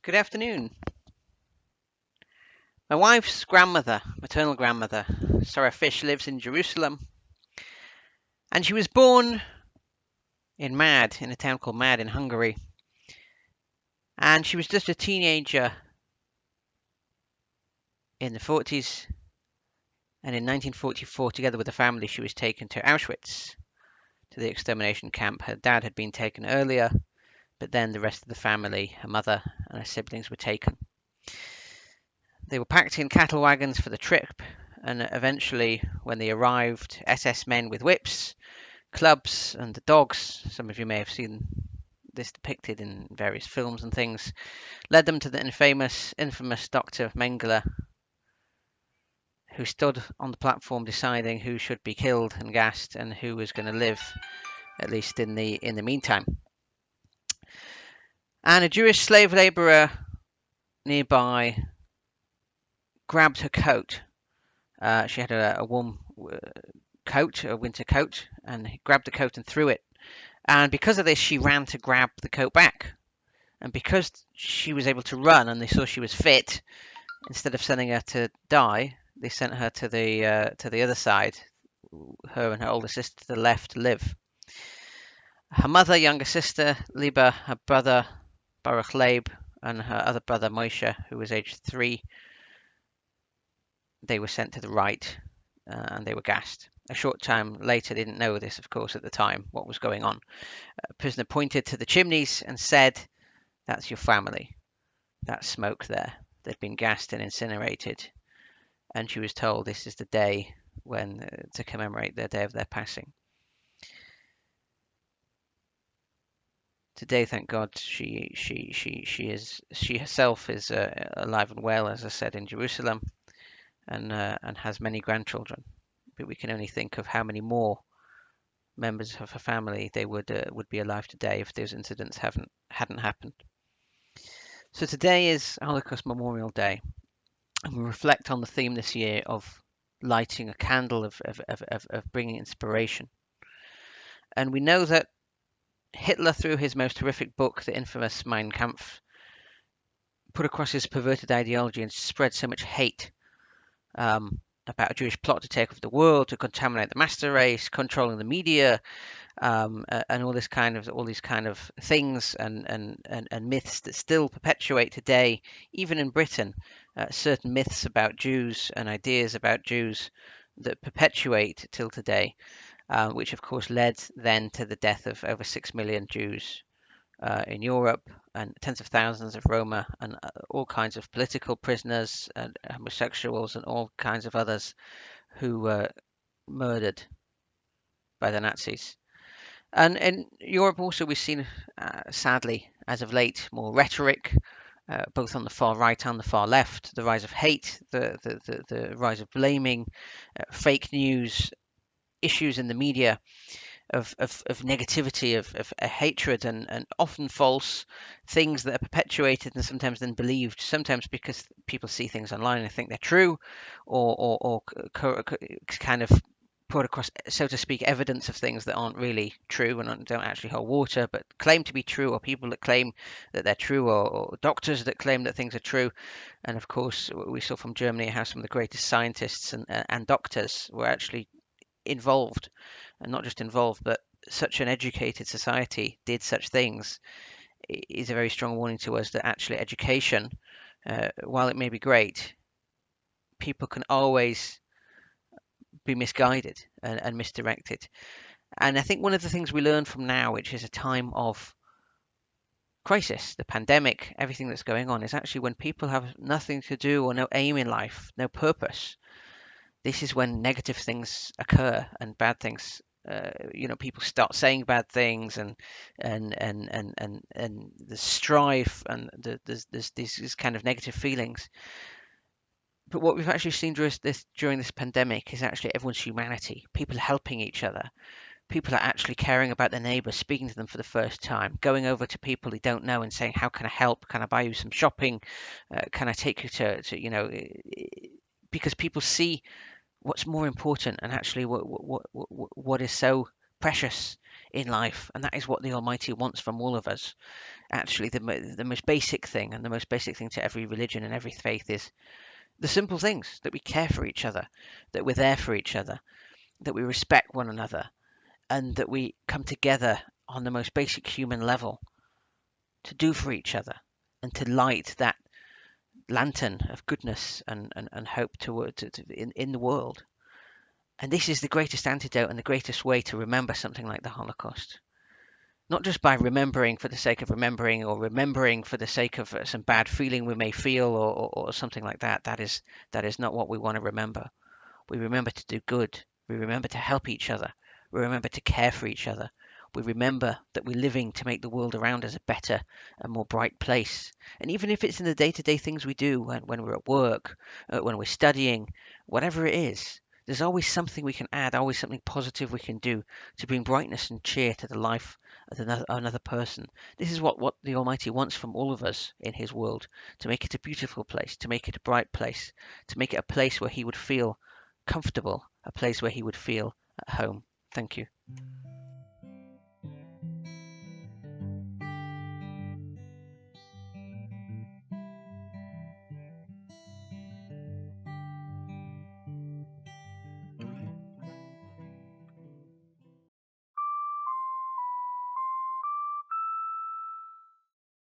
Good afternoon. My wife's grandmother, maternal grandmother, Sarah Fish, lives in Jerusalem, and she was born in a town called Mad in Hungary. And she was just a teenager in the 40s, and in 1944, together with the family, she was taken to Auschwitz, to the extermination camp. Her dad had been taken earlier, but then the rest of the family, her mother and her siblings, were taken. They were packed in cattle wagons for the trip, and eventually, when they arrived, SS men with whips, clubs, and the dogs, some of you may have seen this depicted in various films and things, led them to the infamous Dr. Mengele, who stood on the platform deciding who should be killed and gassed and who was going to live, at least in the meantime. And a Jewish slave laborer nearby grabbed her coat. She had a warm coat, a winter coat, and he grabbed the coat and threw it. And because of this, she ran to grab the coat back. And because she was able to run and they saw she was fit, instead of sending her to die, they sent her to the other side, her and her older sister to the left, to live. Her mother, younger sister Liba, her brother Baruch Leib, and her other brother Moshe, who was aged 3, they were sent to the right, and they were gassed. A short time later, they didn't know this, of course, at the time, what was going on. A prisoner pointed to the chimneys and said, "That's your family. That smoke there." They'd been gassed and incinerated, and she was told this is the day when to commemorate the day of their passing. Today, thank God, she herself is alive and well, as I said, in Jerusalem, and has many grandchildren. But we can only think of how many more members of her family they would be alive today if those incidents hadn't happened. So today is Holocaust Memorial Day, and we reflect on the theme this year of lighting a candle of bringing inspiration. And we know that Hitler, through his most horrific book, the infamous Mein Kampf, put across his perverted ideology and spread so much hate about a Jewish plot to take over the world, to contaminate the master race, controlling the media, and all these kind of things and myths that still perpetuate today, even in Britain, certain myths about Jews and ideas about Jews that perpetuate till today, which of course led then to the death of over 6 million Jews in Europe, and tens of thousands of Roma, and all kinds of political prisoners and homosexuals and all kinds of others who were murdered by the Nazis. And in Europe also we've seen, sadly, as of late, more rhetoric, both on the far right and the far left, the rise of hate, the rise of blaming, fake news, issues in the media, of negativity, of hatred, and often false things that are perpetuated and sometimes then believed, sometimes because people see things online and think they're true, or kind of put across, so to speak, evidence of things that aren't really true and don't actually hold water, but claim to be true, or people that claim that they're true, or doctors that claim that things are true. And of course, we saw from Germany how some of the greatest scientists and doctors were actually involved, and not just involved, but such an educated society did such things, is a very strong warning to us that actually education, while it may be great, people can always be misguided and misdirected. And I think one of the things we learn from now, which is a time of crisis, the pandemic, everything that's going on, is actually when people have nothing to do or no aim in life, no purpose. This is when negative things occur and bad things. People start saying bad things, and the strife, and there's these kind of negative feelings. But what we've actually seen during this pandemic is actually everyone's humanity, people helping each other. People are actually caring about their neighbours, speaking to them for the first time, going over to people they don't know and saying, "How can I help? Can I buy you some shopping? Can I take you because people see what's more important, and actually what is so precious in life, and that is what the Almighty wants from all of us. Actually, the most basic thing, and the most basic thing to every religion and every faith, is the simple things: that we care for each other, that we're there for each other, that we respect one another, and that we come together on the most basic human level to do for each other and to light that lantern of goodness and hope in the world. And this is the greatest antidote and the greatest way to remember something like the Holocaust. Not just by remembering for the sake of remembering, or remembering for the sake of some bad feeling we may feel, or something like that. That is not what we want to remember. We remember to do good. We remember to help each other. We remember to care for each other. We remember that we're living to make the world around us a better and more bright place. And even if it's in the day-to-day things we do, when we're at work, when we're studying, whatever it is, there's always something we can add, always something positive we can do to bring brightness and cheer to the life of another person. This is what the Almighty wants from all of us in His world, to make it a beautiful place, to make it a bright place, to make it a place where He would feel comfortable, a place where he would feel at home. Thank you.